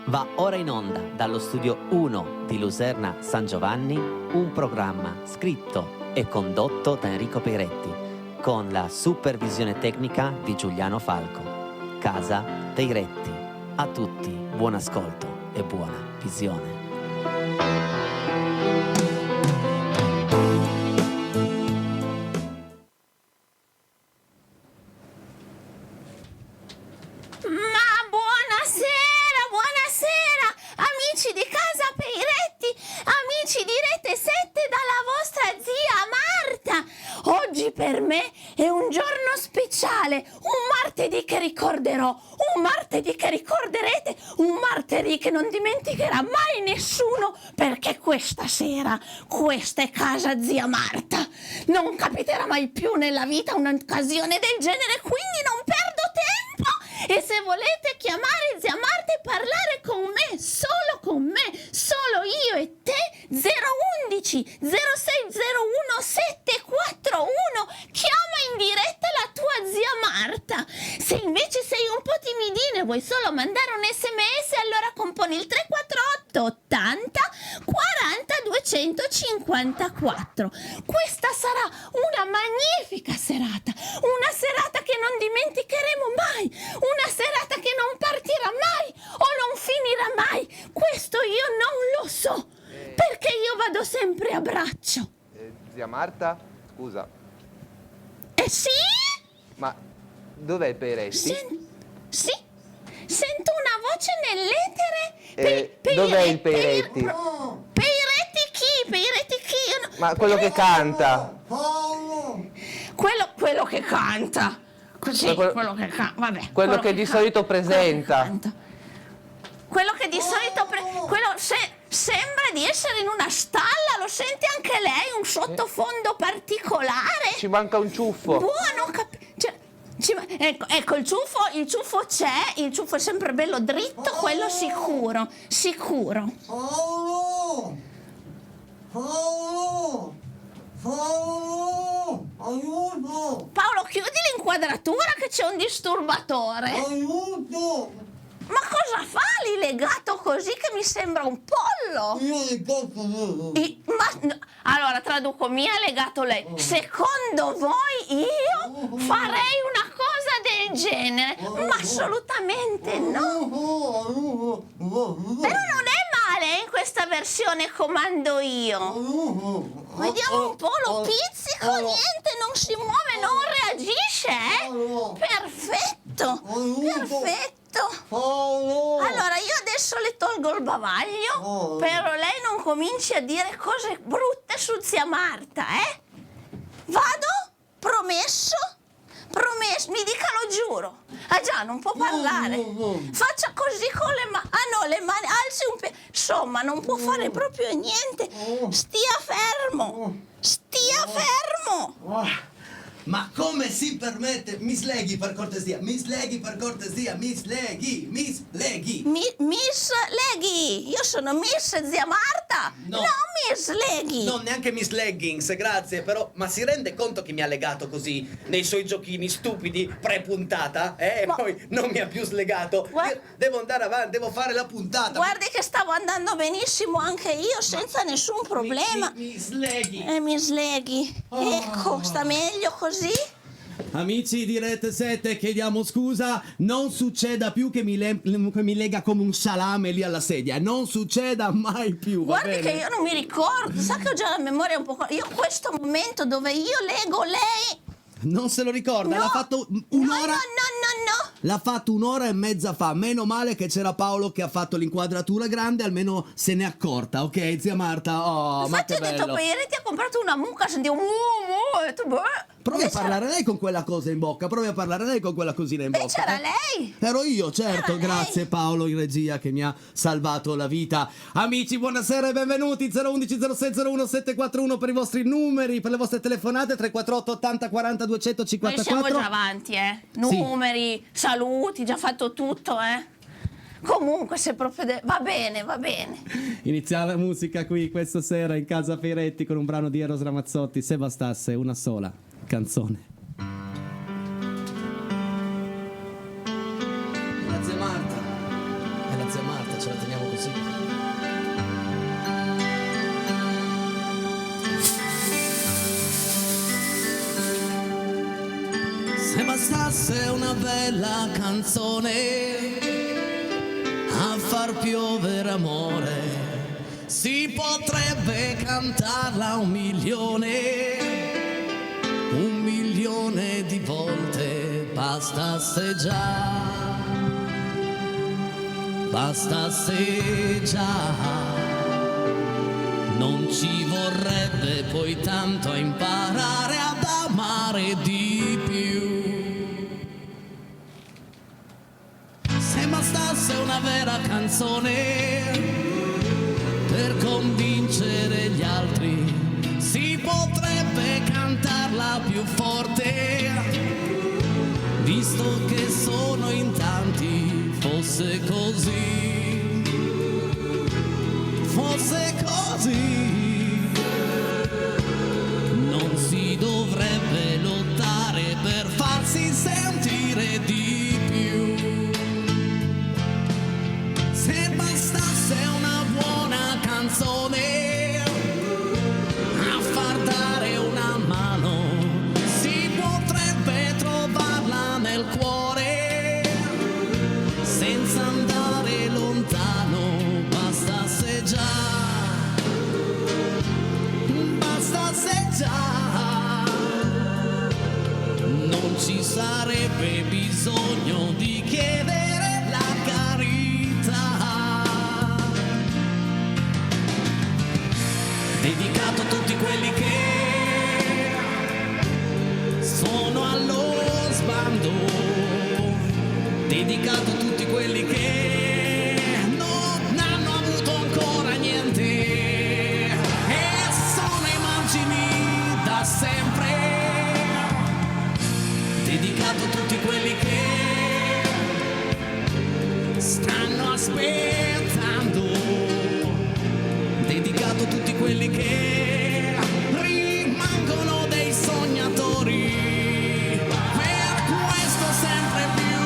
Va ora in onda dallo studio 1 di Luserna San Giovanni un programma scritto e condotto da Enrico Peretti con la supervisione tecnica di Giuliano Falco. Casa Peiretti. A tutti buon ascolto e buona visione. Per me è un giorno speciale, un martedì che ricorderò, un martedì che ricorderete, un martedì che non dimenticherà mai nessuno, perché questa sera, questa è casa zia Marta. Non capiterà mai più nella vita un'occasione del genere, quindi non perdo tempo. E se volete chiamare zia Marta e parlare con me, solo io e te, 011 0601 741, chiama in diretta la tua zia Marta. Se invece sei un po' timidino e vuoi solo mandare un SMS, allora componi il 348 80 40 254. Questa sarà una magnifica serata, una serata che non dimenticheremo mai, una serata che non partirà mai o non finirà mai. Questo io non lo so, perché io vado sempre a braccio. Zia Marta, scusa. Sì? Ma dov'è il Peretti? Sì? Sento una voce nell'etere. Dov'è il Peretti? Peretti chi? Peretti chi? Ma quello che canta. Quello che canta. Così, quello che canta. Vabbè. Quello che di solito presenta. Quello che di solito sembra di essere in una stalla, lo sente anche lei, un sottofondo particolare. Ci manca un ciuffo. Buono, ecco, il ciuffo c'è, il ciuffo è sempre bello dritto, quello sicuro. Aiuto! Paolo, chiudi l'inquadratura che c'è un disturbatore. Aiuto! Ma cosa fa lì legato così che mi sembra un pollo? Allora traduco, mi ha legato lei. Secondo voi io farei una cosa del genere? Ma assolutamente no. Però non è male in questa versione comando io. Vediamo un po', lo pizzico, niente, non si muove, non reagisce, Perfetto. Allora io adesso le tolgo il bavaglio, però lei non cominci a dire cose brutte su zia Marta, Vado? Promesso? Mi dica, lo giuro. Ah già, non può parlare. Faccia così con le mani. Ah no, le mani, alzi un piede. Insomma, non può fare proprio niente. Stia fermo. Ma come si permette? Mi sleghi per cortesia, Miss Leghi. Miss Leghi, io sono Miss zia Marta, No. Miss Leghi. Non neanche Miss Leggings, grazie, però, ma si rende conto che mi ha legato così nei suoi giochini stupidi pre-puntata? E poi non mi ha più slegato. Io devo andare avanti, devo fare la puntata. Guardi che stavo andando benissimo anche io, senza nessun problema. Miss Leghi. Miss Leghi, ecco, sta meglio così? Amici di Rete 7, chiediamo scusa, non succeda più che mi lega come un salame lì alla sedia, non succeda mai più, va Guardi bene? che io non mi ricordo, sa che ho già la memoria un po'. Io questo momento dove io leggo lei. Non se lo ricorda, No. l'ha fatto un'ora. No. L'ha fatto un'ora e mezza fa. Meno male che c'era Paolo che ha fatto l'inquadratura grande, almeno se n'è accorta, ok, zia Marta? Oh, ma Infatti che ho detto, bello. Peretti ha comprato una mucca, sentivo ho detto, Provi a parlare lei con quella cosa in bocca, provi a parlare lei con quella cosina in bocca. c'era lei. Ero io, certo, Era grazie lei. Paolo in regia che mi ha salvato la vita. Amici, buonasera e benvenuti. 011 06 01 741 per i vostri numeri, per le vostre telefonate, 348 80 40 Noi 254. siamo già avanti, numeri, saluti, già fatto tutto, Comunque, se proprio va bene. Inizia la musica qui questa sera in casa Peretti con un brano di Eros Ramazzotti, Se bastasse una sola canzone. È la zia Marta, ce la teniamo così. Se bastasse una bella canzone a far piovere amore, si potrebbe cantarla 1.000.000 di volte, bastasse già, non ci vorrebbe poi tanto a imparare ad amare di più. Se bastasse una vera canzone per convincere gli altri, si potrebbe cantarla più forte, visto che sono in tanti. Fosse così, non si dovrebbe lottare per farsi sentire di più. Se bastasse una buona canzone a far dare una mano, si potrebbe trovarla nel cuore senza andare lontano, bastasse già, non ci sarebbe bisogno di chiedere la carità. Dedicato a tutti quelli che sono allo sbando, dedicato a tutti quelli che non hanno avuto ancora niente e sono immagini da sempre, dedicato a tutti quelli che stanno aspettando, dedicato a tutti quelli che rimangono dei sognatori, per questo sempre più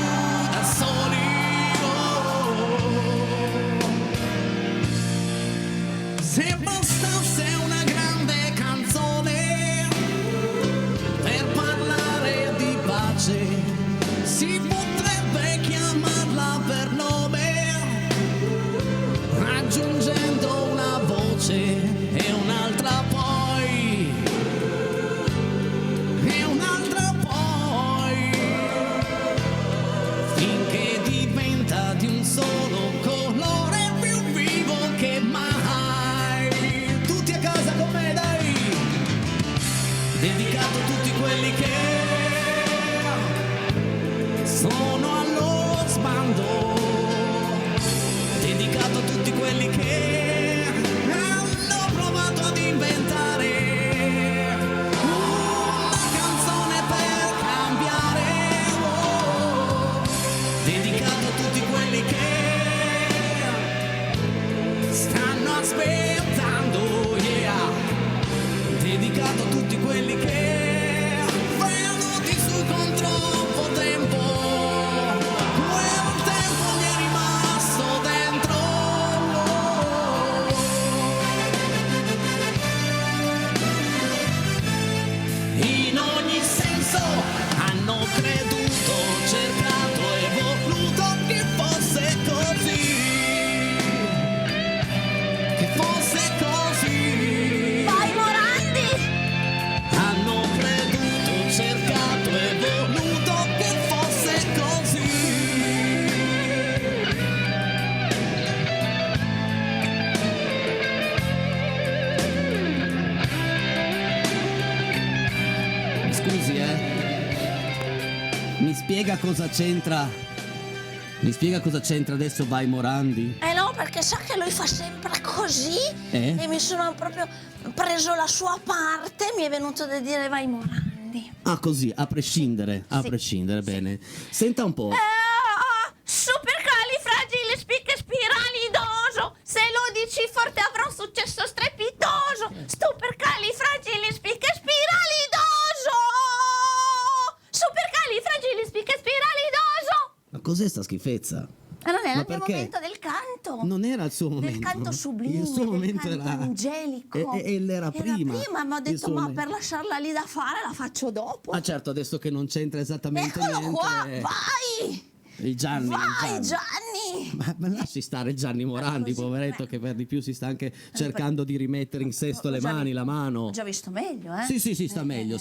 da soli. Se bastasse una grande canzone per parlare di pace, si potrebbe chiamarla per nome, aggiungendo una voce e un'altra poi, e un'altra poi, finché diventa di un solo colore più vivo che mai. Tutti a casa con me, dai! Dedicato a tutti quelli che sono allo sbando, dedicato a tutti quelli che hanno provato ad inventare una canzone per cambiare, dedicato a tutti quelli che stanno aspettando, yeah, dedicato a tutti quelli che venuti su con troppo tempo, quel tempo mi è rimasto dentro. In ogni senso hanno creduto, cercato e voluto che fosse così, che fosse così. Vai Morandi! Hanno creduto, cercato e voluto che fosse così. Scusi, mi spiega cosa c'entra? Mi spiega cosa c'entra adesso Vai Morandi? Eh no, perché sa che lui fa sempre così Eh? e mi sono proprio preso la sua parte, mi è venuto da dire vai Morandi. Ah, così, a prescindere, bene. Senta un po'. Supercalifragilispiralidoso, se lo dici forte avrà un successo strepitoso. Supercalifragilispiralidoso, supercalifragilispiralidoso. Ma cos'è sta schifezza? Ma non è Ma il mio perché? momento del canto. momento. Non era il suo momento. Del canto sublime, il suo momento del canto era angelico. E l'era prima. Ma ho il detto, suo ma momento. per lasciarla lì da fare la faccio dopo. Ah certo, adesso che non c'entra esattamente Eccolo niente. qua, vai! Il Gianni. Vai Gianni! Ma lasci stare Gianni Morandi, Così, poveretto, che per di più si sta anche cercando di rimettere in sesto le mani, la mano. Ho già visto meglio, eh? Sì, sta meglio.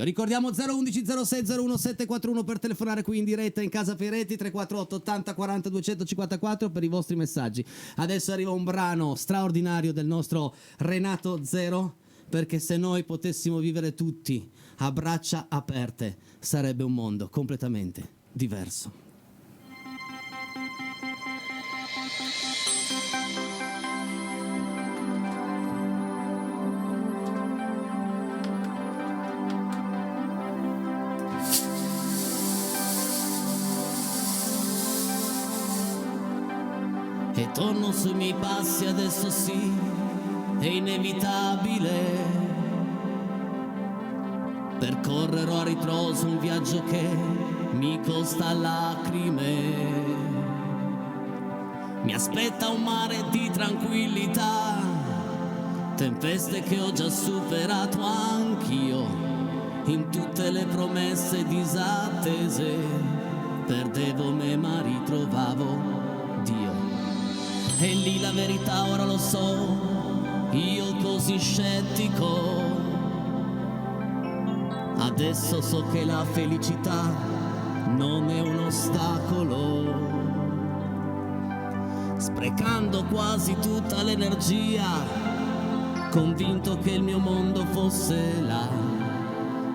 Ricordiamo 011 06 01 741 per telefonare qui in diretta in casa Peretti, 348 80 40 254 per i vostri messaggi. Adesso arriva un brano straordinario del nostro Renato Zero, perché se noi potessimo vivere tutti a braccia aperte sarebbe un mondo completamente diverso. E torno sui miei passi, adesso sì, è inevitabile. Percorrerò a ritroso un viaggio che mi costa lacrime. Mi aspetta un mare di tranquillità, tempeste che ho già superato anch'io, in tutte le promesse disattese. Perdevo me ma ritrovavo Dio. E lì la verità ora lo so, io così scettico. Adesso so che la felicità non è un ostacolo. Sprecando quasi tutta l'energia, convinto che il mio mondo fosse là,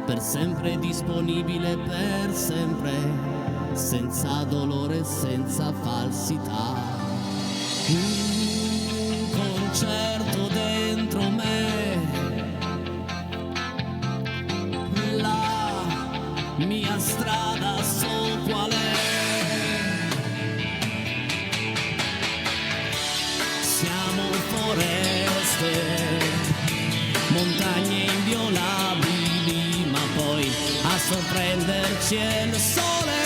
per sempre disponibile, per sempre, senza dolore e senza falsità. Un concerto dentro me, la mia strada so qual è. Siamo foreste, montagne inviolabili, ma poi a sorprenderci è il sole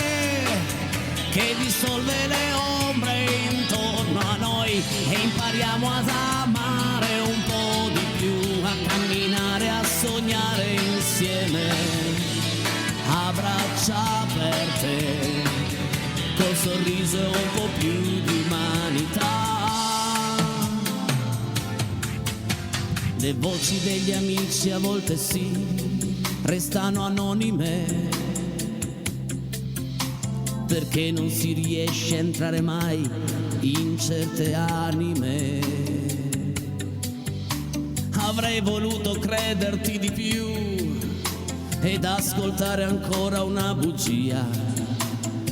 che dissolve le ombre intorno a noi, e impariamo ad amare un po' di più, a camminare, a sognare insieme, a braccia aperte, col sorriso e un po' più di umanità. Le voci degli amici a volte sì, restano anonime, perché non si riesce a entrare mai in certe anime. Avrei voluto crederti di più ed ascoltare ancora una bugia,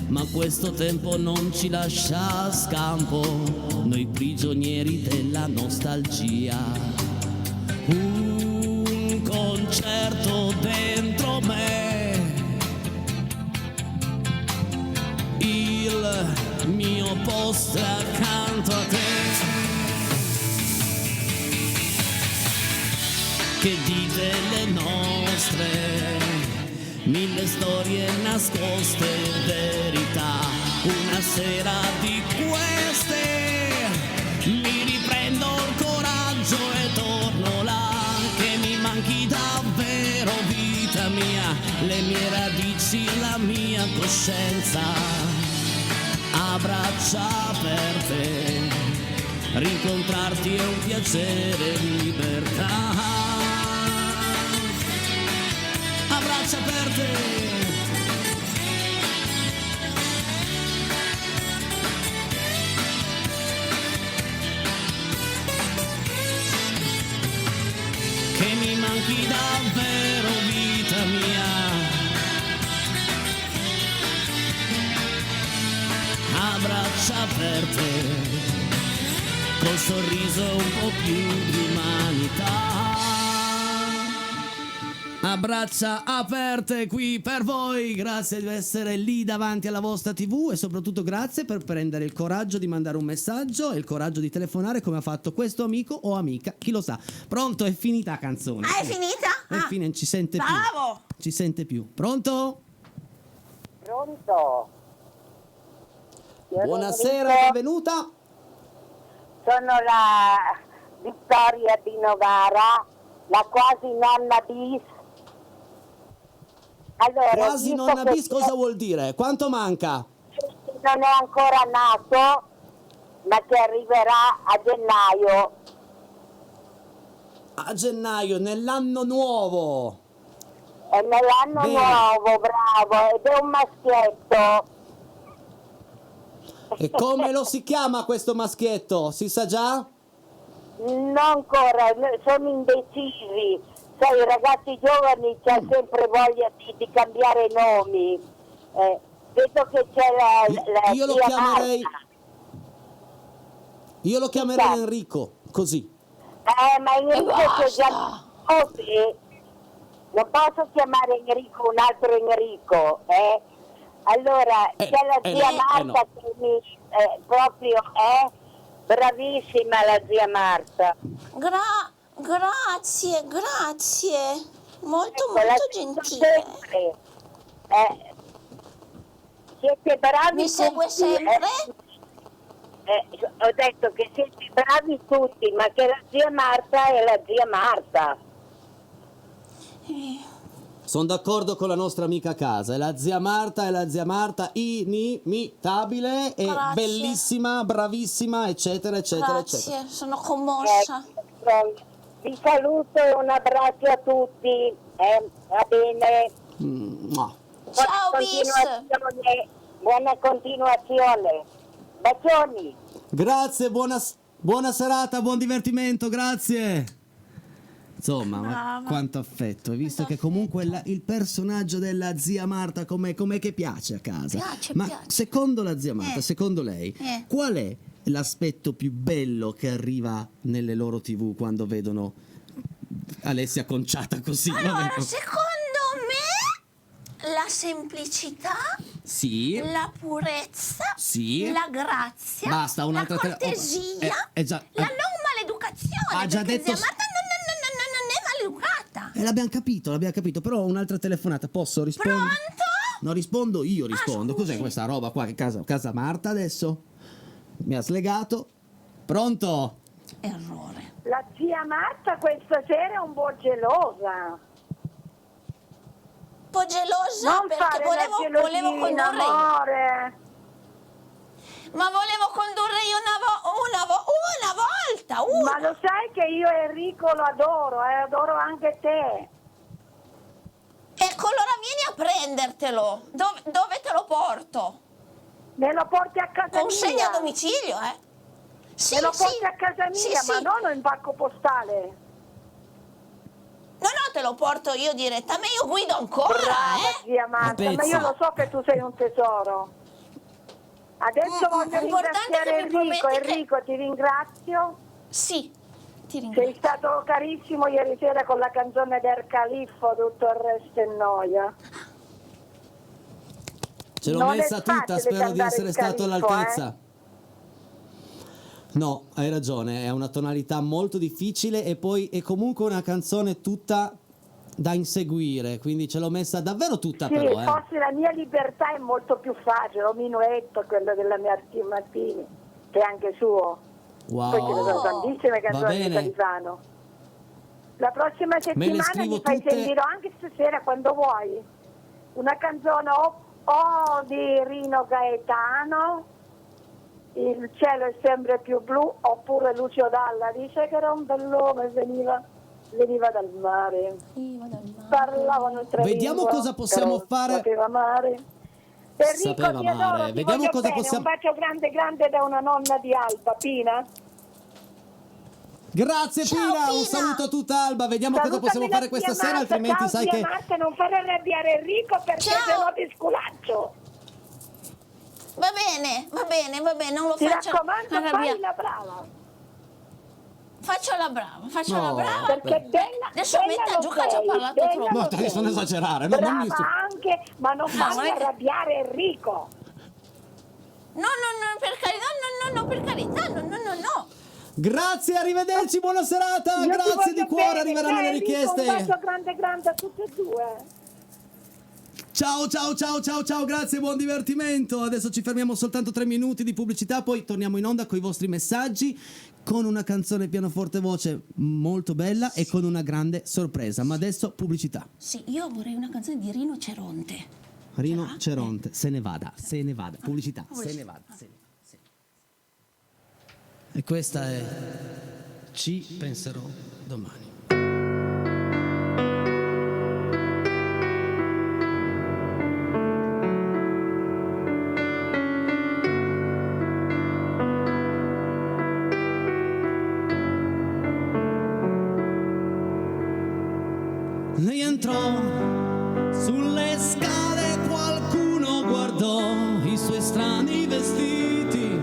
ma questo tempo non ci lascia scampo, noi prigionieri della nostalgia. Un concerto dentro me, il mio posto è accanto a te. Che dite le nostre, mille storie nascoste, verità, una sera di queste mi riprendo il coraggio e torno là, che mi manchi davvero vita mia, le mie radici, la mia coscienza, a braccia aperte, rincontrarti è un piacere, libertà. A braccia aperte. Che mi manchi davvero vita mia, a braccia aperte, col sorriso un po' più di umanità. A braccia aperte qui per voi, grazie di essere lì davanti alla vostra TV e soprattutto grazie per prendere il coraggio di mandare un messaggio e il coraggio di telefonare come ha fatto questo amico o amica, chi lo sa. Pronto, è finita la canzone. Ah, è finita? È finita, non ci sente più. Bravo! Ci sente più. Pronto? Pronto? Buonasera, benvenuta. sono la Vittoria di Novara, la quasi nonna bis. Allora, Quasi visto nonna che bis cosa vuol dire? Quanto manca? non è ancora nato, ma che arriverà a gennaio. A gennaio, nell'anno nuovo. È nell'anno Bene. nuovo, bravo, ed è un maschietto. E come lo si chiama questo maschietto? Si sa già? Non ancora, sono indecisi. Sai, i ragazzi giovani c'è sempre voglia di cambiare nomi. Vedo che c'è la Io lo zia chiamerei Marta. Io lo chiamerei Enrico, così. Ma Enrico c'è già nipote. Non posso chiamare Enrico un altro Enrico, Allora, c'è la zia Marta no. che mi proprio è bravissima la zia Marta. Grazie, grazie. Molto, Ecco, la molto sento gentile. sempre. Siete bravi Mi segue tutti, sempre? ho detto che siete bravi tutti, ma che la zia Marta è la zia Marta. Sono d'accordo con la nostra amica Casa. È la zia Marta inimitabile e Grazie. bellissima, bravissima, eccetera, eccetera, eccetera. Grazie, sono commossa. Vi saluto e un abbraccio a tutti. Va bene. Mua. Ciao, continuazione. Buona continuazione. Bacioni. Grazie, buona serata, buon divertimento, grazie. Insomma, ma quanto affetto. Hai visto che comunque il personaggio della zia Marta com'è che piace a casa. Ma Piace. secondo la zia Marta, secondo lei, Eh. qual è l'aspetto più bello che arriva nelle loro TV quando vedono Alessia conciata così? Allora, Vabbè. secondo me, la semplicità, Sì. la purezza, Sì. la grazia, Basta, un'altra la cortesia, già, la non maleducazione. ha già perché detto- zia Marta non è maleducata. L'abbiamo capito, però un'altra telefonata, posso rispondere? Pronto? Non rispondo, io rispondo. scusi. Cos'è questa roba qua? Che casa Marta adesso? Mi ha slegato. Pronto? Errore. La zia Marta questa sera è un po' gelosa. Un po' gelosa Non perché fare volevo la gelosina, condurre io. amore. Ma volevo condurre io una volta. Ma lo sai che io Enrico lo adoro, adoro anche te. Ecco, allora vieni a prendertelo. Dove te lo porto? Me lo porti a casa Consegna mia. a domicilio, Sì, Me lo sì. porti a casa mia, Sì, ma sì. non in pacco postale. No, te lo porto io direttamente. Io guido ancora, Brava zia Marta, ma io lo so che tu sei un tesoro. Adesso voglio L'importante è ringraziare che mi Enrico. prometti che- Enrico, ti ringrazio. Sì, ti ringrazio. Sei stato carissimo ieri sera con la canzone del Califfo, tutto il resto è noia. Ce l'ho Non è messa tutta, facile spero di cantare essere il stato Califfo, all'altezza. No, hai ragione, è una tonalità molto difficile e poi è comunque una canzone tutta da inseguire, quindi ce l'ho messa davvero tutta Sì, però, forse la mia libertà è molto più facile, o minuetto, quello della Martino Martini, che è anche suo. Poi ce ne Wow. sono tantissime Va canzoni di bene. Califano. La prossima Me le settimana scrivo mi fai tutte. sentire anche stasera quando vuoi una canzone o di Rino Gaetano, Il cielo è sempre più blu, oppure Lucio Dalla, dice che era un bell'uomo e veniva dal mare. Parlavano tre Vediamo lingue, cosa possiamo però fare. Sapeva amare. Enrico, Sapeva ti adoro, amare. ti Vediamo voglio cosa bene. possiamo- Un bacio grande grande da una nonna di Alba, Pina. Grazie Ciao, Pina, un Pina. saluto a tutta Alba, vediamo cosa Salutami possiamo la fare zia questa sera, Marta. altrimenti Ciao, sai zia che... Marta, non fare arrabbiare Enrico perché Ciao. se no ti sculaccio. Va bene, non lo Ti faccio raccomando, arrabbiare. fai la brava. Faccio la brava, No, Perché bella, Adesso bella metta lo giù che ha già sei, parlato bella troppo. lo No, adesso sei. non esagerare, no, non mi Brava sto- anche, ma non ma fai è che- arrabbiare Enrico. No, per carità, no, per carità, no. Grazie, arrivederci, buona serata, Io ti grazie voglio di cuore, bene. arriveranno Dai, le Enrico, richieste. Un bacio grande grande a tutti e due. Ciao, grazie, buon divertimento. Adesso ci fermiamo soltanto 3 minuti di pubblicità, poi torniamo in onda con i vostri messaggi, con una canzone pianoforte voce molto bella e con una grande sorpresa. Ma adesso pubblicità. Sì, io vorrei una canzone di Rino Ceronte. Rino Ceronte, se ne vada. Pubblicità, se ne vada. E questa è Ci penserò domani. Lei entrò sulle scale, qualcuno guardò i suoi strani vestiti,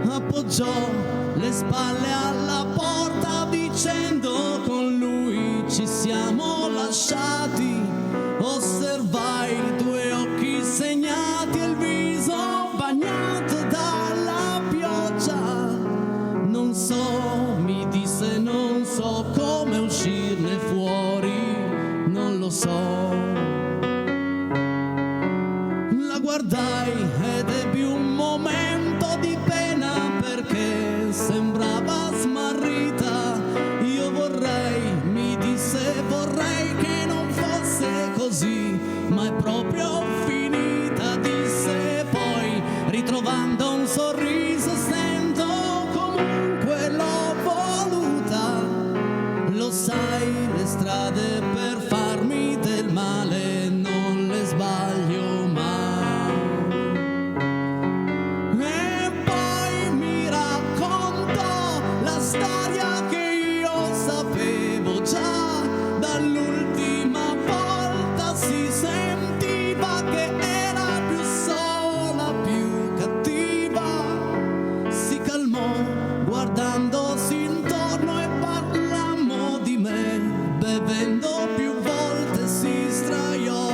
appoggiò le spalle alla porta dicendo con lui ci siamo lasciati. Osservai i 2 occhi segnati e il viso bagnato dalla pioggia. Non so, mi disse, non so come uscirne fuori, non lo so. La guardai ed ebbi un momento di pena perché sembrava smarrita. Io vorrei, mi disse, vorrei che non fosse così, ma è proprio finita, disse poi, ritrovando un sorriso, sento comunque l'ho voluta. Lo sai, le strade per farmi del male non le sbaglio mai. E poi mi raccontò la storia che io sapevo già dall'ultima volta. Si sentiva che era più sola, più cattiva. Si calmò guardandosi intorno e parlammo di me, bevendo più volte si sdraiò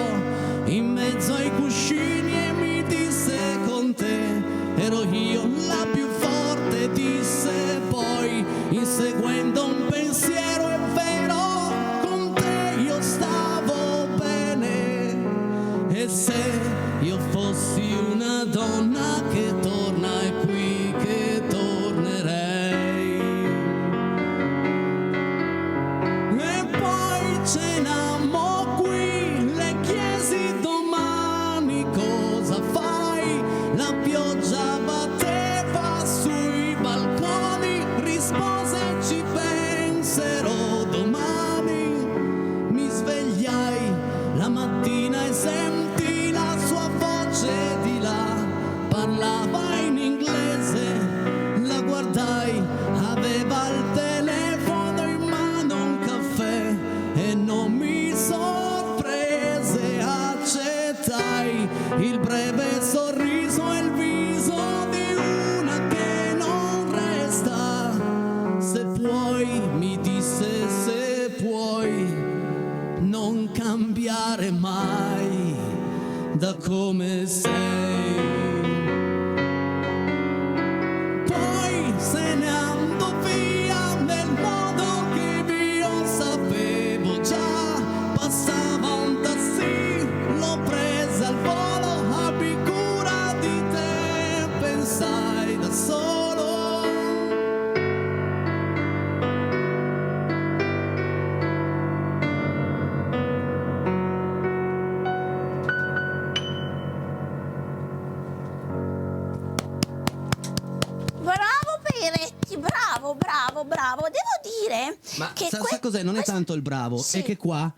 in mezzo ai cuscini e mi disse con te ero io la più forte, disse poi inseguendo un pensiero, è vero, con te io stavo bene. E se io fossi una donna che torna è qui che tornerei. E poi cenammo qui, le chiesi domani cosa fai. La pioggia batteva sui balconi, rispose ci penserò domani. Mi svegliai la mattina e sentii la sua voce di là, parlava in inglese, la guardai, aveva il telefono in mano, un caffè e non mi sorprese, accettai il breve sorriso e il viso di una che non resta. Se puoi, mi disse, se puoi non cambiare mai da come sei. Poi se ne andò via nel modo che io sapevo già. Passava un taxi, l'ho presa al volo, abbi cura di te, pensai da solo. Bravo Peretti, bravo. Devo dire Ma che sa cos'è? Non è tanto il bravo, Sì. è che qua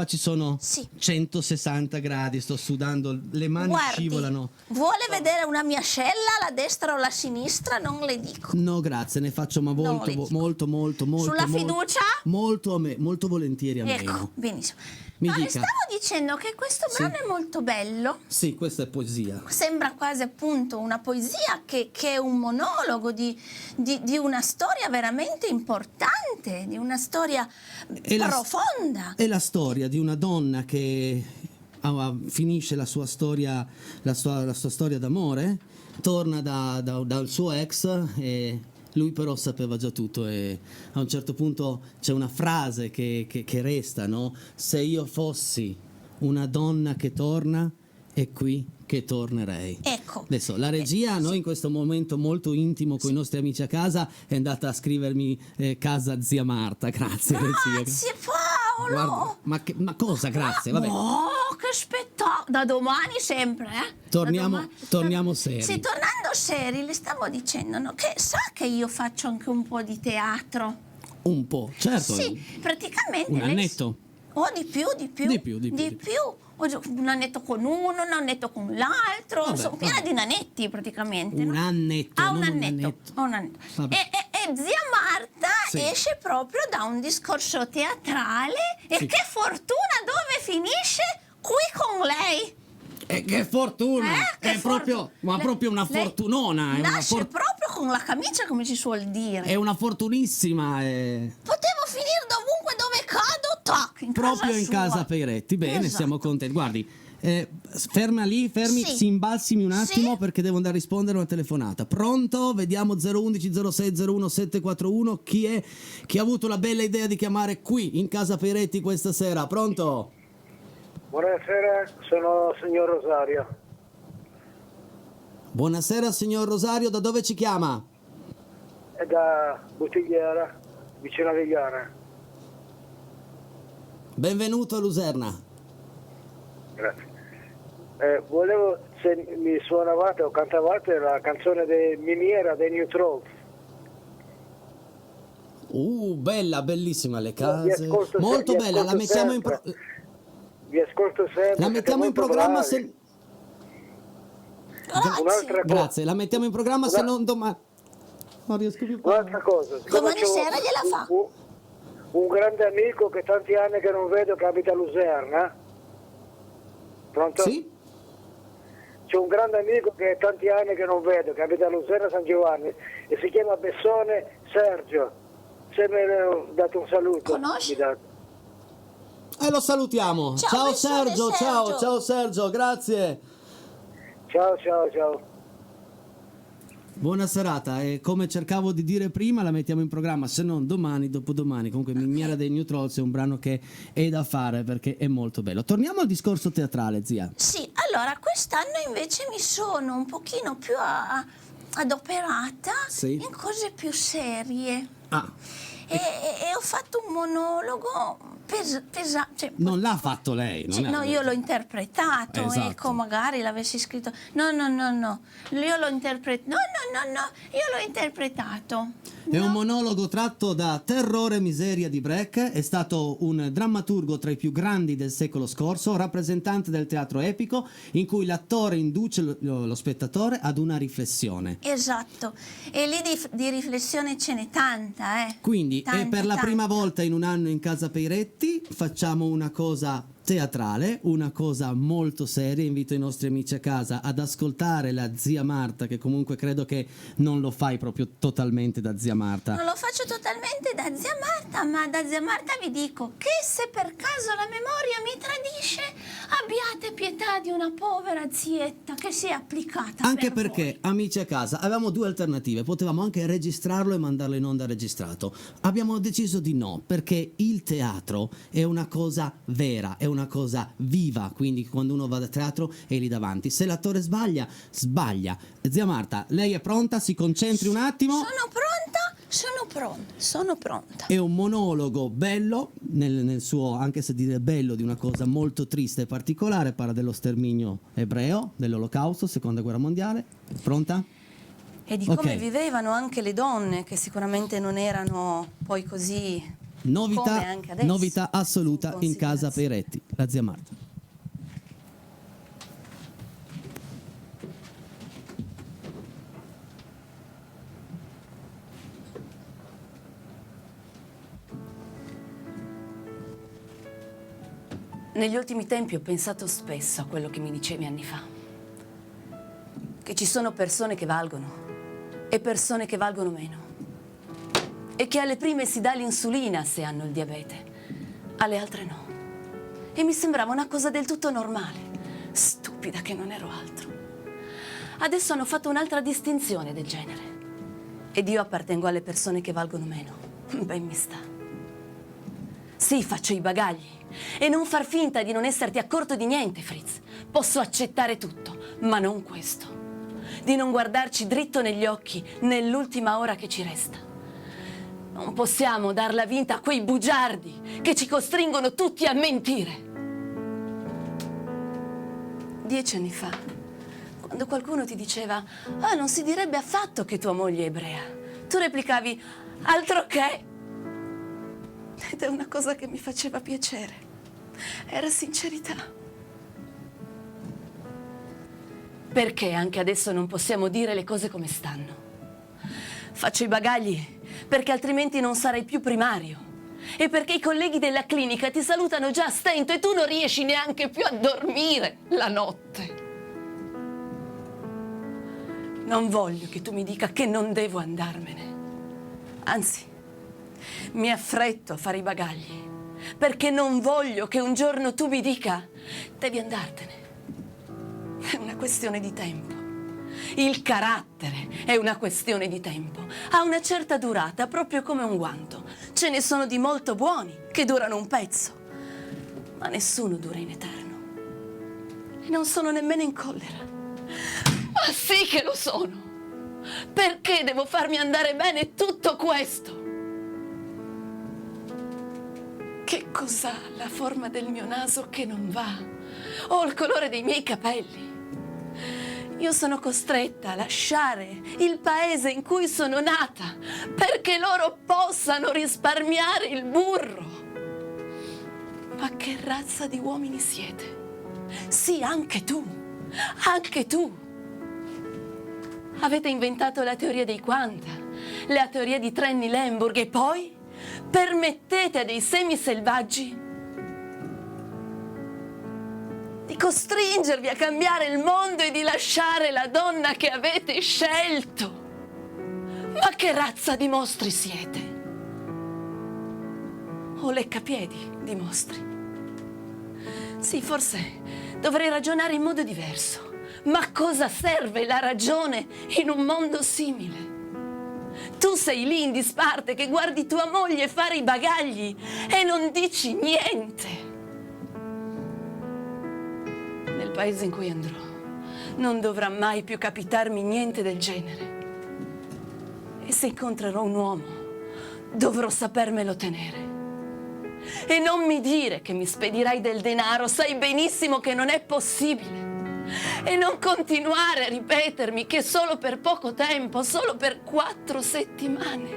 ci sono Sì. 160 gradi, sto sudando, le mani Guardi, scivolano. vuole vedere una mia ascella, la destra o la sinistra? Non le dico. No, grazie, ne faccio ma Non le dico. molto. Sulla fiducia? Molto volentieri a Ecco, meno. benissimo. Mi Ma dica. stavo dicendo che questo brano è molto bello. Sì, questa è poesia. Sembra quasi appunto una poesia che è un monologo di una storia veramente importante, di una storia profonda. È la storia di una donna che finisce la sua storia, la sua storia d'amore, torna dal suo ex e lui però sapeva già tutto e a un certo punto c'è una frase che resta, no? Se io fossi una donna che torna e qui che tornerei. Ecco. Adesso la regia, noi in questo momento molto intimo con i nostri amici a casa, è andata a scrivermi casa zia Marta. Grazie, regia. Grazie Paolo. Guarda, ma cosa? Grazie, vabbè. Oh, che spettacolo! Da domani sempre, eh? Torniamo seri. Sì, tornando seri, le stavo dicendo, no, che sa che io faccio anche un po' di teatro. Un po', certo. Sì, praticamente. Un annetto. Oh, di più. Di più. Un annetto con uno, un annetto con l'altro. Vabbè, Sono piena di nanetti praticamente. Un no? annetto. Ah, non un annetto. Vabbè. E zia Marta Sì. esce proprio da un discorso teatrale e Sì. che fortuna dove finisce? Qui con lei. Che fortuna! Che È proprio, ma lei- proprio una lei fortunona. È una, nasce proprio con la camicia, come si suol dire. è una fortunissima. Potevo finire dovunque dove cado, tac, in Proprio casa in sua. casa Peretti. Bene, Esatto. siamo contenti. Guardi, fermi, Sì. si imbalsimi un attimo Sì. perché devo andare a rispondere a una telefonata. Pronto? Vediamo 011 06 01 741. Chi è? Chi ha avuto la bella idea di chiamare qui in casa Peretti questa sera? Pronto? Buonasera, sono signor Rosario. Buonasera signor Rosario, da dove ci chiama? È da Buttigliera, vicino a Vigliana. Benvenuto a Luserna. Grazie. Volevo se mi suonavate o cantavate la canzone di Miniera dei New Trolls. Bella, bellissima le Vi case. ascolto Molto vi bella, la ascolto mettiamo in sempre. Vi ascolto sempre. la mettiamo in programma se Un'altra cosa. Grazie, la mettiamo in programma se non domani. Non riesco più. Un'altra cosa. siccome Domani c'ho sera gliela fa. Un grande amico che tanti anni che non vedo che abita a Luserna. Pronto? Sì? C'è un grande amico che è tanti anni che non vedo, che abita a Luserna San Giovanni e si chiama Bessone Sergio. Se me ne ho dato un saluto. Conosci? mi date. E lo salutiamo. Ciao, Ciao Bessone Sergio, Sergio. ciao Sergio, grazie. Ciao. Buona serata e come cercavo di dire prima la mettiamo in programma, se non domani, dopodomani. Comunque Miniera dei New Trolls è un brano che è da fare perché è molto bello. Torniamo al discorso teatrale, zia. Sì, allora quest'anno invece mi sono un pochino più adoperata Sì. in cose più serie Ah, e ho fatto un monologo pesante. Cioè, non l'ha fatto lei, non sì, è- no, io l'ho interpretato, Esatto. ecco, magari l'avessi scritto. No, io l'ho interpretato. No, io l'ho interpretato. È un No. monologo tratto da Terrore e miseria di Brecht, è stato un drammaturgo tra i più grandi del secolo scorso, rappresentante del teatro epico, in cui l'attore induce lo spettatore ad una riflessione. Esatto, e lì di riflessione ce n'è tanta, Quindi, Tanta, per la prima tanta. volta in un anno in casa Peiretti, facciamo una cosa teatrale, una cosa molto seria. Invito i nostri amici a casa ad ascoltare la zia Marta, che comunque credo che non lo fai proprio totalmente da zia Marta. Non lo faccio totalmente da zia Marta, ma da zia Marta vi dico che se per caso la memoria mi tradisce, abbiate pietà di una povera zietta che si è applicata. Anche per perché, amici a casa, avevamo due alternative. Potevamo anche registrarlo e mandarlo in onda registrato. Abbiamo deciso di no, perché il teatro è una cosa vera, è una cosa viva. Quindi quando uno va a teatro è lì davanti. Se l'attore sbaglia, sbaglia. Zia Marta, lei è pronta? Si concentri un attimo. Sono pronta. È un monologo bello, nel suo, anche se dire bello, di una cosa molto triste e particolare. Parla dello sterminio ebreo, dell'Olocausto, seconda guerra mondiale. Pronta? E di Ok. come vivevano anche le donne, che sicuramente non erano poi così come Novità, anche adesso. novità assoluta in casa Considerazione. Peiretti, la zia Marta. Negli ultimi tempi ho pensato spesso a quello che mi dicevi anni fa. Che ci sono persone che valgono e persone che valgono meno. E che alle prime si dà l'insulina se hanno il diabete, alle altre no. E mi sembrava una cosa del tutto normale, stupida che non ero altro. Adesso hanno fatto un'altra distinzione del genere. Ed io appartengo alle persone che valgono meno. Ben mi sta. Sì, faccio i bagagli. E non far finta di non esserti accorto di niente, Fritz. Posso accettare tutto, ma non questo. Di non guardarci dritto negli occhi nell'ultima ora che ci resta. Non possiamo darla vinta a quei bugiardi che ci costringono tutti a mentire. 10 anni fa, quando qualcuno ti diceva «Ah, non si direbbe affatto che tua moglie è ebrea», tu replicavi «Altro che!» Ed è una cosa che mi faceva piacere. Era sincerità. Perché anche adesso non possiamo dire le cose come stanno? Faccio i bagagli perché altrimenti non sarai più primario. E perché i colleghi della clinica ti salutano già a stento e tu non riesci neanche più a dormire la notte. Non voglio che tu mi dica che non devo andarmene. Anzi, mi affretto a fare i bagagli perché non voglio che un giorno tu mi dica devi andartene. È una questione di tempo. Il carattere è una questione di tempo. Ha una certa durata, proprio come un guanto. Ce ne sono di molto buoni che durano un pezzo, ma nessuno dura in eterno. E non sono nemmeno in collera. Ma sì che lo sono! Perché devo farmi andare bene tutto questo? Che cos'ha la forma del mio naso che non va? O il colore dei miei capelli? Io sono costretta a lasciare il paese in cui sono nata perché loro possano risparmiare il burro. Ma che razza di uomini siete? Sì, anche tu. Anche tu. Avete inventato la teoria dei quanta, la teoria di Trenny Lemburg e poi permettete a dei semiselvaggi di costringervi a cambiare il mondo e di lasciare la donna che avete scelto. Ma che razza di mostri siete? O leccapiedi di mostri? Sì, forse dovrei ragionare in modo diverso. Ma cosa serve la ragione in un mondo simile? Tu sei lì in disparte che guardi tua moglie fare i bagagli e non dici niente. Nel paese in cui andrò non dovrà mai più capitarmi niente del genere. E se incontrerò un uomo, dovrò sapermelo tenere. E non mi dire che mi spedirai del denaro, sai benissimo che non è possibile. E non continuare a ripetermi che solo per poco tempo, solo per 4 settimane.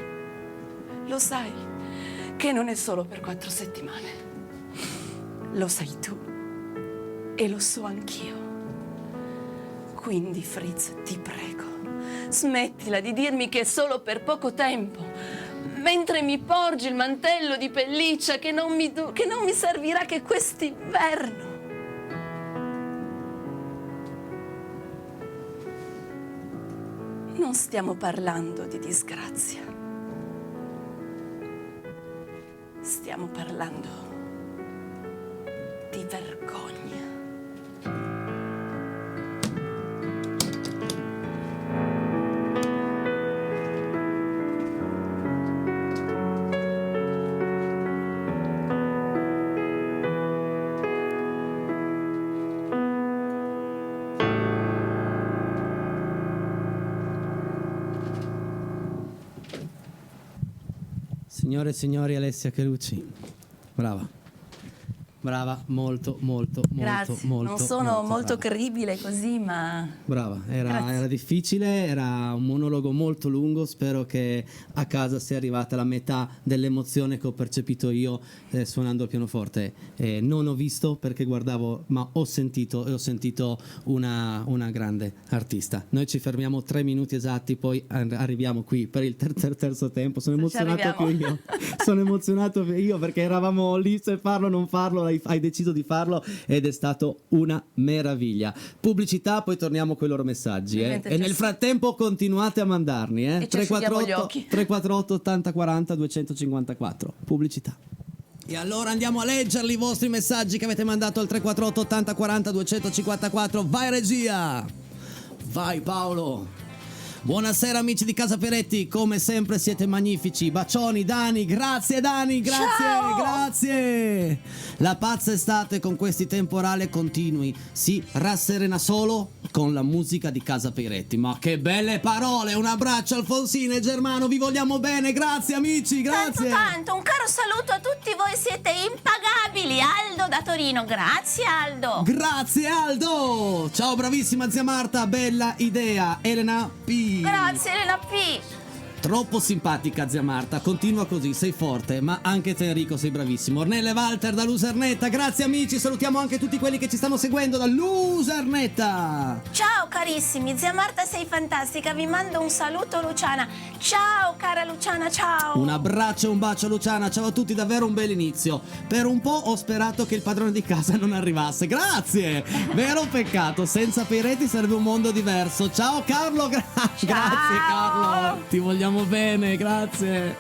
Lo sai che non è solo per 4 settimane. Lo sai tu e lo so anch'io. Quindi, Fritz, ti prego, smettila di dirmi che è solo per poco tempo, mentre mi porgi il mantello di pelliccia che non mi servirà che quest'inverno. Non stiamo parlando di disgrazia. Stiamo parlando di vergogna. Signore e signori, Alessia Chelucci, brava. Brava, molto. Grazie, non sono molto credibile così, ma... Brava, era difficile, era un monologo molto lungo, spero che a casa sia arrivata la metà dell'emozione che ho percepito io suonando il pianoforte. Non ho visto perché guardavo, ma ho sentito una grande artista. Noi ci fermiamo 3 minuti esatti, poi arriviamo qui per il terzo tempo. Sono emozionato io perché eravamo lì se farlo o non farlo. Hai deciso di farlo ed è stato una meraviglia. Pubblicità, poi torniamo con i loro messaggi e nel frattempo continuate a mandarli 348 80 40 254. Pubblicità. E allora andiamo a leggerli i vostri messaggi che avete mandato al 348 80 40 254. Vai regia, vai Paolo. Buonasera amici di Casa Peretti, come sempre siete magnifici. Bacioni Dani, grazie, grazie, Ciao! grazie. La pazza estate con questi temporali continui si rasserena solo con la musica di Casa Peretti. Ma che belle parole, un abbraccio Alfonsina e Germano, vi vogliamo bene, grazie amici, grazie. Tanto, un caro saluto a tutti voi, siete impagabili. Aldo da Torino, grazie Aldo. Grazie Aldo. Ciao bravissima zia Marta, bella idea. Elena P. Grazie Elena P. Troppo simpatica zia Marta, continua così, sei forte, ma anche te Enrico sei bravissimo. Ornella e Walter da Lusernetta, grazie amici, salutiamo anche tutti quelli che ci stanno seguendo da Lusernetta. Ciao carissimi, zia Marta sei fantastica, vi mando un saluto Luciana. Ciao cara Luciana, ciao. Un abbraccio e un bacio a Luciana, ciao a tutti, davvero un bel inizio. Per un po' ho sperato che il padrone di casa non arrivasse, grazie. Vero peccato, senza Peretti sarebbe un mondo diverso. Ciao Carlo, grazie Carlo, ti vogliamo bene, grazie.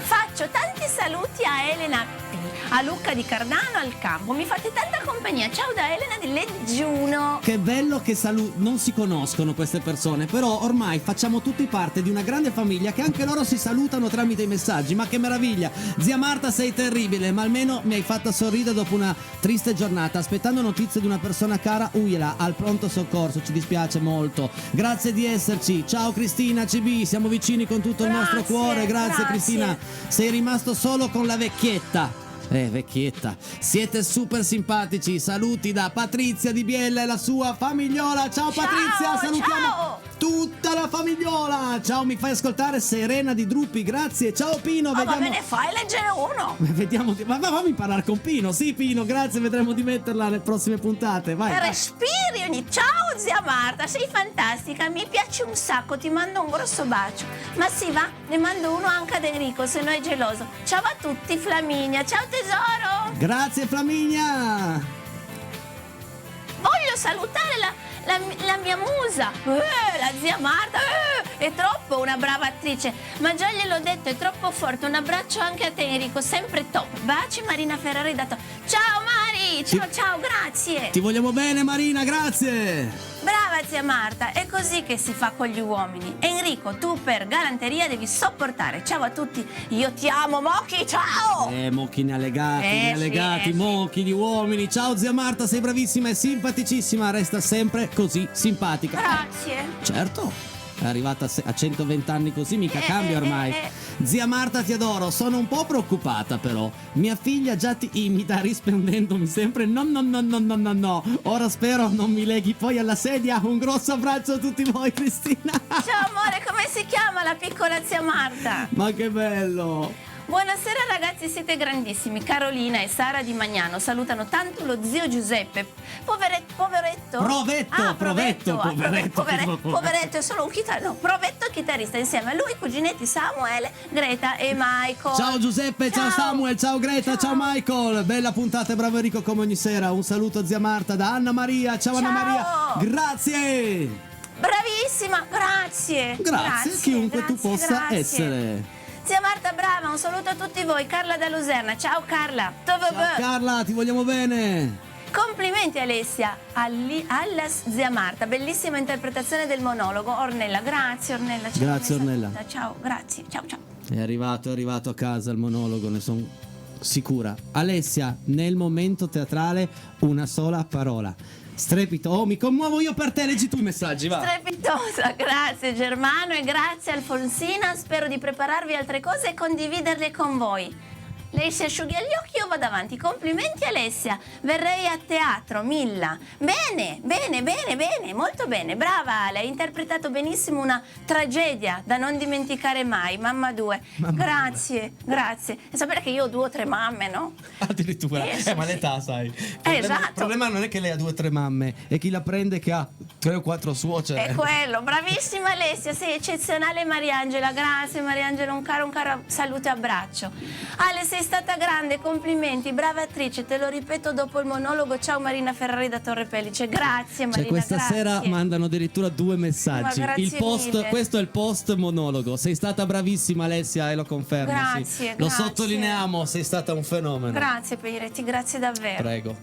Faccio tanti saluti a Elena P, a Luca di Cardano al campo. Mi fate tanta compagnia. Ciao da Elena di Leggiuno. Che bello che non si conoscono queste persone, però ormai facciamo tutti parte di una grande famiglia che anche loro si salutano tramite i messaggi. Ma che meraviglia! Zia Marta sei terribile, ma almeno mi hai fatta sorridere dopo una triste giornata. Aspettando notizie di una persona cara, Uila al pronto soccorso, ci dispiace molto. Grazie di esserci. Ciao Cristina CB, siamo vicini con tutto il nostro cuore. Grazie Cristina. Sei rimasto solo con la vecchietta. Vecchietta, siete super simpatici. Saluti da Patrizia di Biella e la sua famigliola. Ciao Patrizia, salutiamo tutta la famigliola. Ciao, mi fai ascoltare Serena di Druppi, grazie. Ciao Pino, Ma me ne fai leggere uno? Vediamo, ma fammi parlare con Pino. Sì Pino, grazie, vedremo di metterla nelle prossime puntate. Vai. Respiri ogni. Ciao zia Marta, sei fantastica, mi piace un sacco, ti mando un grosso bacio. Ma sì va, ne mando uno anche ad Enrico se no è geloso. Ciao a tutti, Flaminia, ciao tesoro. Grazie Flaminia. Voglio salutare la mia musa, la zia Marta, è troppo una brava attrice, ma già gliel'ho detto, è troppo forte. Un abbraccio anche a te Enrico, sempre top. Baci Marina Ferrari da Ciao Mari, ciao, grazie. Ti vogliamo bene Marina, grazie. Brava zia Marta, è così che si fa con gli uomini. Enrico, tu per galanteria devi sopportare. Ciao a tutti, io ti amo Mochi, ciao. Mochi ne allegati, Mochi di uomini. Ciao zia Marta, sei bravissima e simpaticissima, resta sempre così simpatica. Grazie. Certo. È arrivata a 120 anni così, mica cambia ormai. Zia Marta ti adoro, sono un po' preoccupata però. Mia figlia già ti imita rispondendomi sempre no. Ora spero non mi leghi poi alla sedia. Un grosso abbraccio a tutti voi Cristina. Ciao amore, come si chiama la piccola zia Marta? Ma che bello. Buonasera ragazzi, siete grandissimi. Carolina e Sara di Magnano salutano tanto lo zio Giuseppe. Poveretto? Poveretto è solo un chitarrista. No, Provetto è chitarrista insieme a lui, cuginetti Samuele, Greta e Michael. Ciao Giuseppe, ciao Samuel, ciao Greta, ciao Michael. Bella puntata, bravo Enrico come ogni sera. Un saluto a zia Marta da Anna Maria. Ciao Anna Maria. Grazie. Bravissima, grazie. Grazie, chiunque tu possa essere. Zia Marta brava, un saluto a tutti voi. Carla da Luserna, ciao Carla. Ciao Carla, ti vogliamo bene. Complimenti Alessia, alla zia Marta, bellissima interpretazione del monologo. Ornella, grazie Ornella. Grazie Ornella. Ciao, grazie, ciao. È arrivato a casa il monologo, ne sono sicura. Alessia, nel momento teatrale una sola parola. Strepito, mi commuovo io per te, leggi tu i messaggi, va. Strepitosa, grazie Germano e grazie Alfonsina, spero di prepararvi altre cose e condividerle con voi. Lei si asciughi gli occhi, io vado avanti. Complimenti Alessia, verrei a teatro, Milla. Bene, molto bene, brava Ale, hai interpretato benissimo una tragedia da non dimenticare mai, mamma 2. Grazie. E sapere che io ho 2 o 3 mamme, no? Addirittura, ma l'età sai. Il problema non è che lei ha 2 o 3 mamme, è chi la prende che ha 3 o 4 suocere. È quello, bravissima Alessia, sei eccezionale Mariangela, grazie Mariangela, un caro saluto e abbraccio. Ale, sei stata grande, complimenti, brava attrice, te lo ripeto dopo il monologo. Ciao Marina Ferrari da Torre Pellice, grazie Marina. Questa sera mandano addirittura 2 messaggi. Questo è il post monologo. Sei stata bravissima Alessia e lo confermo. Grazie. Lo sottolineiamo, sei stata un fenomeno. Grazie Peiretti, grazie davvero. Prego.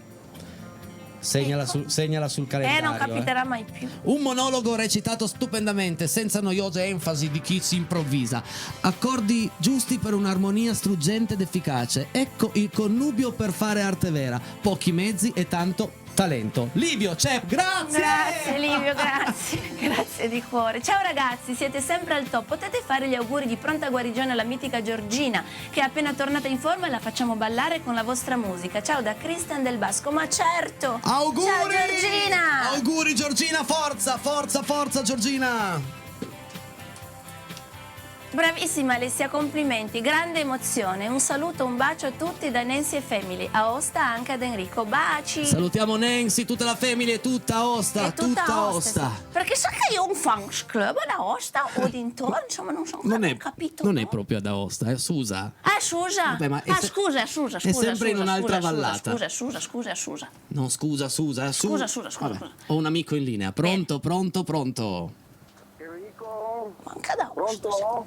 segnala sul calendario. Non capiterà mai più. Un monologo recitato stupendamente, senza noiose enfasi di chi si improvvisa. Accordi giusti per un'armonia struggente ed efficace. Ecco il connubio per fare arte vera. Pochi mezzi e tanto talento. Livio, Cep, grazie! Grazie Livio, grazie. Grazie di cuore. Ciao ragazzi, siete sempre al top. Potete fare gli auguri di pronta guarigione alla mitica Giorgina, che è appena tornata in forma e la facciamo ballare con la vostra musica. Ciao da Cristian del Basco. Ma certo! Auguri! Ciao Giorgina! Auguri Giorgina, forza, forza, forza Giorgina! Bravissima Alessia, complimenti, grande emozione. Un saluto, un bacio a tutti da Nancy e Family. A Aosta anche ad Enrico. Baci! Salutiamo Nancy, tutta la famiglia e tutta Aosta, tutta Aosta. Sì. Perché so che io ho un fans club ad Aosta o dintorni, insomma non so Non come è, ho capito. non è proprio ad Aosta, è Susa. Scusa. Vabbè, ma Scusa. è sempre in un'altra vallata. Scusa. No, scusa. Scusa. Vabbè, ho un amico in linea. Pronto. Enrico? Manca da Aosta. Pronto?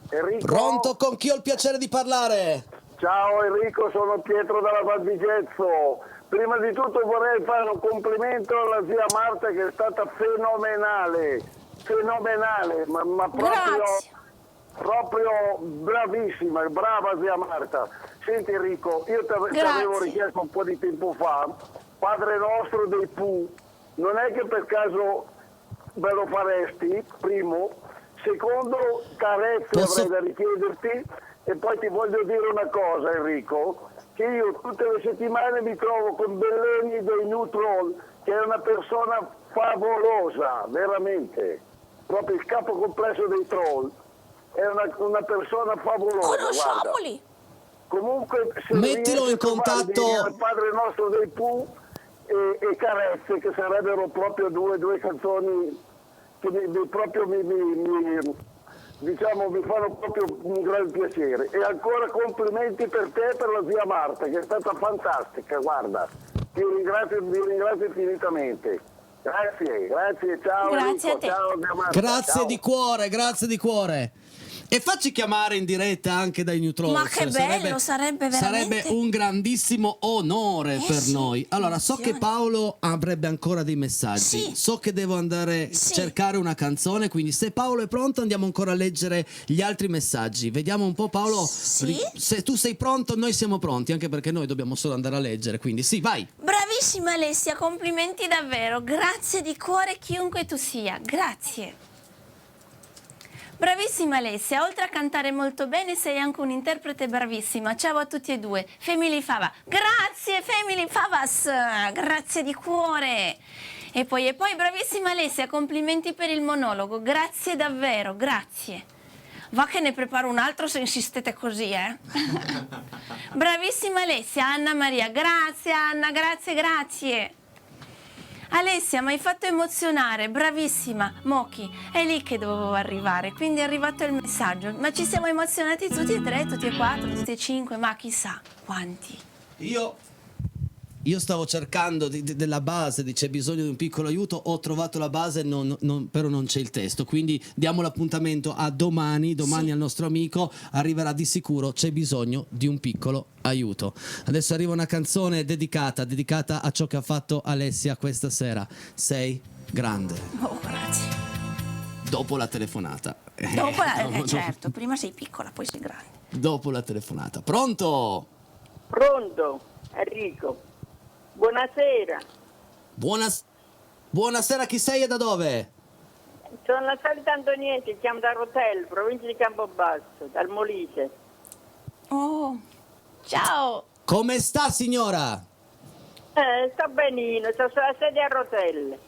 Enrico? Pronto, con chi ho il piacere di parlare? Ciao Enrico, sono Pietro dalla Val di Gezzo. Prima di tutto vorrei fare un complimento alla zia Marta che è stata fenomenale, ma proprio bravissima, brava zia Marta. Senti Enrico, io ti avevo richiesto un po' di tempo fa, Padre Nostro dei Pooh, non è che per caso ve lo faresti, primo? Secondo, carezze avrei da richiederti, e poi ti voglio dire una cosa Enrico, che io tutte le settimane mi trovo con Belleni dei New Troll, che è una persona favolosa, veramente, proprio il capo complesso dei troll, è una persona favolosa. Conosciamoli! Comunque se mettilo in contatto il Padre Nostro dei Pooh e Carezze, che sarebbero proprio due canzoni che mi fanno proprio un gran piacere. E ancora complimenti per te e per la zia Marta, che è stata fantastica, guarda, vi ringrazio infinitamente. Grazie, ciao. Grazie Enrico, a te. ciao zia Marta. Grazie di cuore. E facci chiamare in diretta anche dai New Trolls. Ma che bello, sarebbe veramente... Sarebbe un grandissimo onore per noi. Allora, so che Paolo avrebbe ancora dei messaggi. Sì. So che devo andare a cercare una canzone, quindi se Paolo è pronto andiamo ancora a leggere gli altri messaggi. Vediamo un po' Paolo. Sì. Se tu sei pronto, noi siamo pronti, anche perché noi dobbiamo solo andare a leggere, quindi sì, vai. Bravissima Alessia, complimenti davvero. Grazie di cuore chiunque tu sia. Grazie. Bravissima Alessia, oltre a cantare molto bene sei anche un'interprete bravissima. Ciao a tutti e due. Family Fava. Grazie Family Favas, grazie di cuore. E poi bravissima Alessia, complimenti per il monologo. Grazie davvero, grazie. Va che ne preparo un altro se insistete così, Bravissima Alessia, Anna Maria. Grazie Anna, grazie. Alessia, mi hai fatto emozionare, bravissima. Mochi, è lì che dovevo arrivare, quindi è arrivato il messaggio. Ma ci siamo emozionati tutti e tre, tutti e quattro, tutti e cinque, ma chissà quanti. Io stavo cercando della base, c'è bisogno di un piccolo aiuto, ho trovato la base, però non c'è il testo, quindi diamo l'appuntamento a domani al nostro amico, arriverà di sicuro, c'è bisogno di un piccolo aiuto. Adesso arriva una canzone dedicata a ciò che ha fatto Alessia questa sera. Sei grande. Oh, grazie. Dopo la telefonata. Certo, prima sei piccola, poi sei grande. Dopo la telefonata. Pronto? Pronto, Enrico. Buonasera. Buonasera, chi sei e da dove? Sono la solita Antonietta, chiamo da Rotel, provincia di Campobasso, dal Molise. Oh, ciao. Come sta signora? Sto benino, sto sulla sedia a rotelle.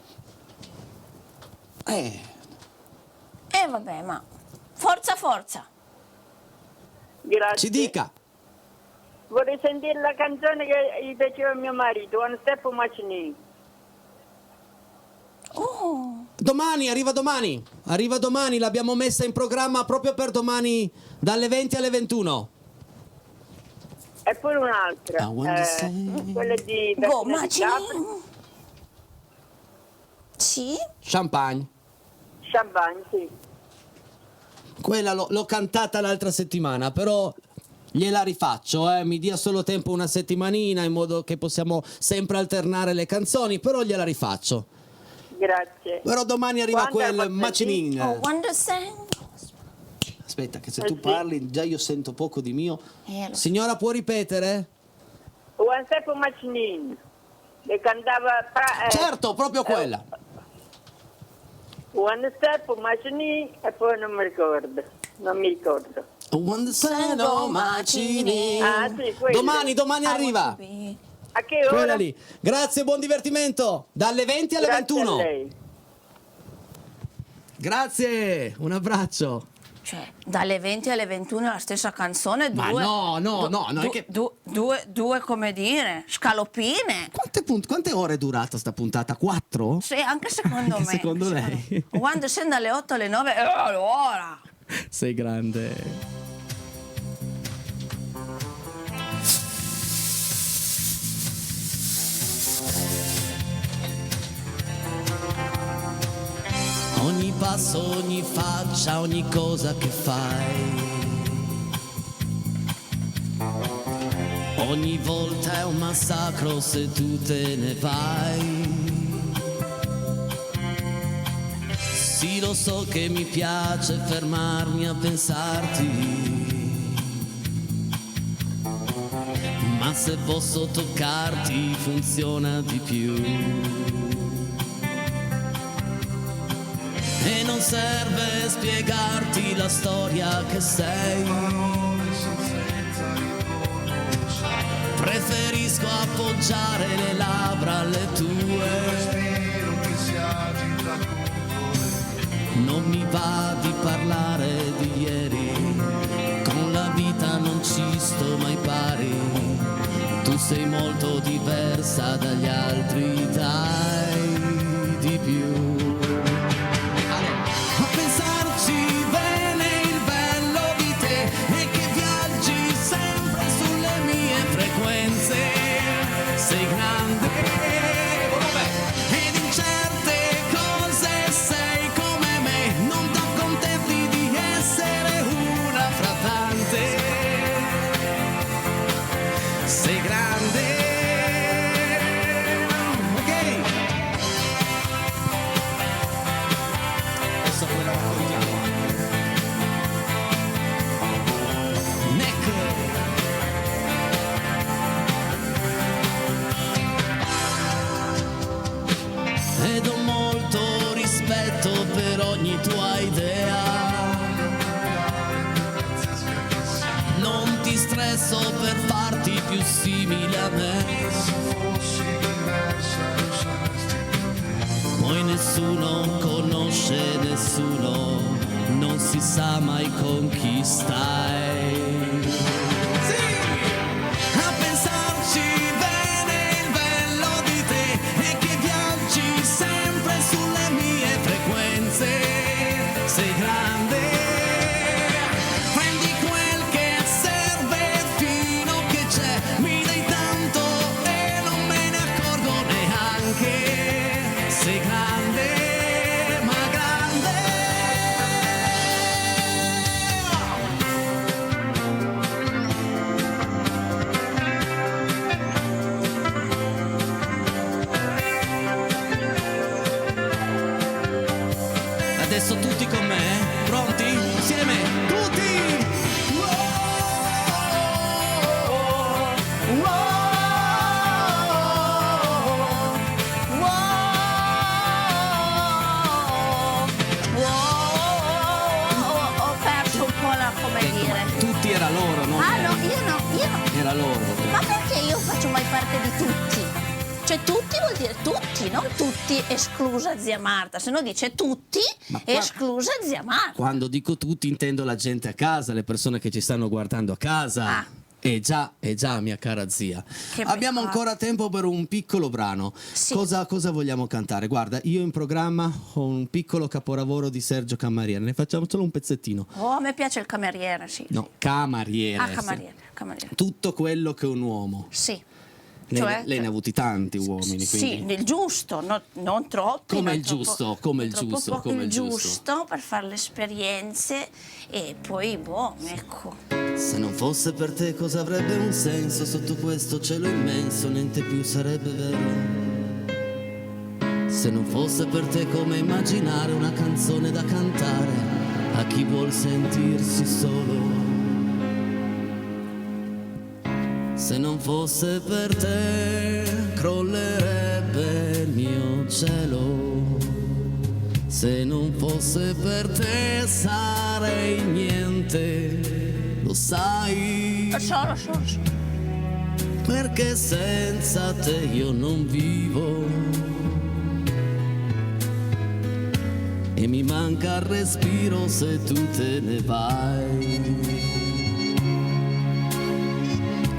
Vabbè, ma forza. Grazie. Ci dica. Vorrei sentire la canzone che gli piaceva a mio marito, One Step Macini. Oh. Arriva domani, l'abbiamo messa in programma proprio per domani dalle 20 alle 21. E poi un'altra, quella di Macini. Sì? Champagne, sì. quella l'ho cantata l'altra settimana, però Gliela rifaccio, mi dia solo tempo una settimanina in modo che possiamo sempre alternare le canzoni, però gliela rifaccio. Grazie. Però domani arriva Quando quel macinin. Oh, quando sei... Aspetta, che se tu parli già io sento poco di mio. lo Signora, può ripetere? One Step Machinin, che cantava... Certo, proprio quella. One Step Machinin e poi non mi ricordo. One Step Machinin. Ah, sì, quella. Domani arriva. A che ora? Quella lì. Grazie, buon divertimento. Dalle 20 alle Grazie 21. a lei. Grazie, un abbraccio. Cioè, dalle 20 alle 21 la stessa canzone, Ma no, non è che... due, come dire, scalopine. Quante ore è durata sta puntata? 4? Sì, anche secondo Anche me. secondo lei. Quando sei dalle 8 alle 9, allora. Sei grande. Ogni passo, ogni faccia, ogni cosa che fai, ogni volta è un massacro se tu te ne vai. Sì, lo so che mi piace fermarmi a pensarti, ma se posso toccarti funziona di più. E non serve spiegarti la storia che sei. Preferisco appoggiare le labbra alle tue. Non mi va di parlare di ieri, con la vita non ci sto mai pari. Tu sei molto diversa dagli altri, dai di più. Sei grande ed in certe cose sei come me, non t'accontenti di essere una fra tante. Sei grande, ok? Adesso poi la raccontiamo. Ed ho molto rispetto per ogni tua idea. Non ti stresso per farti più simile a me. Poi nessuno conosce nessuno, non si sa mai con chi stai. Sei grande, prendi quel che serve fino che c'è, mi dai tanto e non me ne accorgo neanche. Sei grande, ma Adesso tutti con me, pronti? Insieme, tutti! Ho perso un po' la, come dire. Tutti era loro, no? Ah no, io no. Era loro. Ma perché io faccio mai parte di tutti? Cioè tutti vuol dire tutti, non tutti esclusa zia Marta, se no dice tutti esclusa zia Marta. Quando dico tutti intendo la gente a casa, le persone che ci stanno guardando a casa. Già, mia cara zia. Abbiamo ancora tempo per un piccolo brano. Sì. Cosa vogliamo cantare? Guarda, io in programma ho un piccolo capolavoro di Sergio Camariere, ne facciamo solo un pezzettino. Oh, a me piace il cameriere, sì. No, Camariere. Ah, cameriere. Tutto quello che un uomo. Sì. Lei ne ha avuti tanti uomini, Sì, quindi. nel giusto, non troppi. Come non il giusto, come il troppo giusto, poco come il giusto per fare le esperienze e poi, ecco. Se non fosse per te cosa avrebbe un senso sotto questo cielo immenso, niente più sarebbe vero. Se non fosse per te come immaginare una canzone da cantare a chi vuol sentirsi solo. Se non fosse per te crollerebbe il mio cielo. Se non fosse per te sarei niente, lo sai. Lo so. Perché senza te io non vivo. E mi manca il respiro se tu te ne vai.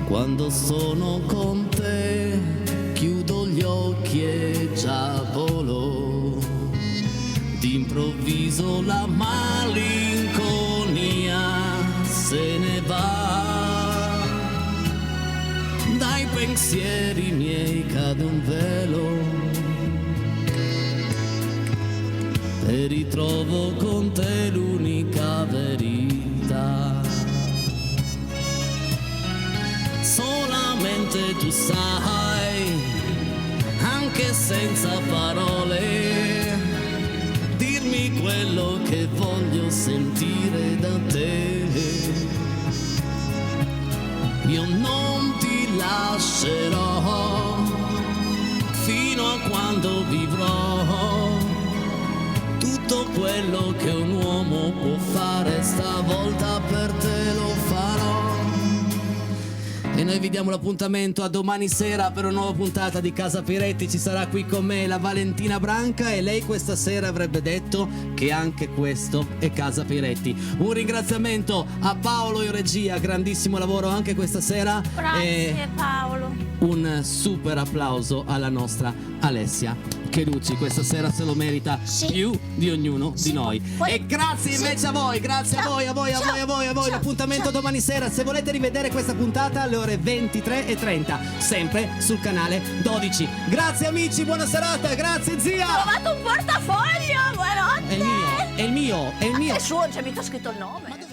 Quando sono con te chiudo gli occhi e già volo. D'improvviso la malinconia se ne va. Dai pensieri miei cade un velo. E ritrovo con te l'unica verità. Solamente tu sai, anche senza parole, dirmi quello che voglio sentire da te. Io non ti lascerò fino a quando vivrò. Tutto quello che un uomo può fare stavolta per te lo farò. E noi vi diamo l'appuntamento a domani sera per una nuova puntata di Casa Piretti. Ci sarà qui con me la Valentina Branca e lei questa sera avrebbe detto che anche questo è Casa Piretti. Un ringraziamento a Paolo in regia, grandissimo lavoro anche questa sera. Grazie Paolo. Un super applauso alla nostra Alessia Chelucci, questa sera se lo merita più di ognuno di noi. E grazie invece a voi, grazie a voi. L'appuntamento domani sera, se volete rivedere questa puntata alle ore 23:30, sempre sul canale 12. Grazie amici, buona serata, grazie zia. Ho trovato un portafoglio, buonanotte. È il mio. È suo, c'è mica scritto il nome.